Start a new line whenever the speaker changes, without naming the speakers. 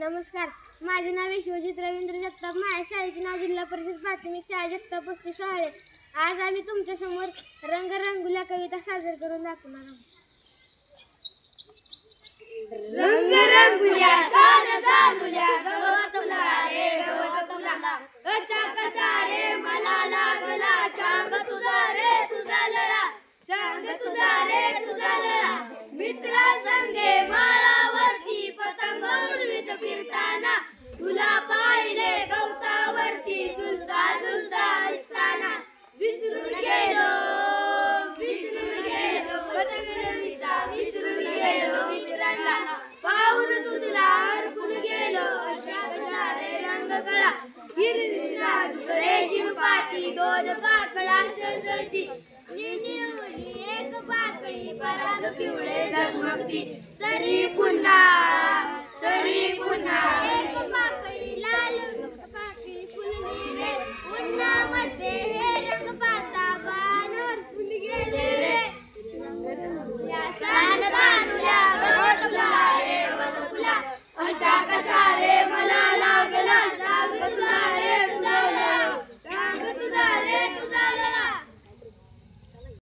नमस्कार, माझे नाव विश्वजित रवींद्र जगताप. माझ्या शाळेचे नाव जिल्हा परिषद प्राथमिक शाळा जगताप पस्तीस सोहाळे. आज आम्ही तुमच्या समोर रंगरंगुल्या कविता सादर करून दाखवणार आहोत.
रंगरंगुल्या सारसामुल्या गवत फुला रे गवत फुला, कसा कसा रे मला लागला, सांग तुझा रे तुझा लळा, सांग तुझा रे तुझा लळा. मित्रा संगे माळावरती पतंग उडवीत फिरताना, तुला पाहिले गवतावरती झुलता झुलता असताना. विसरून गेलो पतंग रविता, विसरून गेलो मित्रांना, पाहून तुझला हरपून गेलो. अशा कसा रे रंग कळा, हिरवी नाजूक रेशीम पाती, दोन पाकळा सळसळती, निळवली एक पाकळी, पराग पिवळे झगमगती. तरी पुन्हा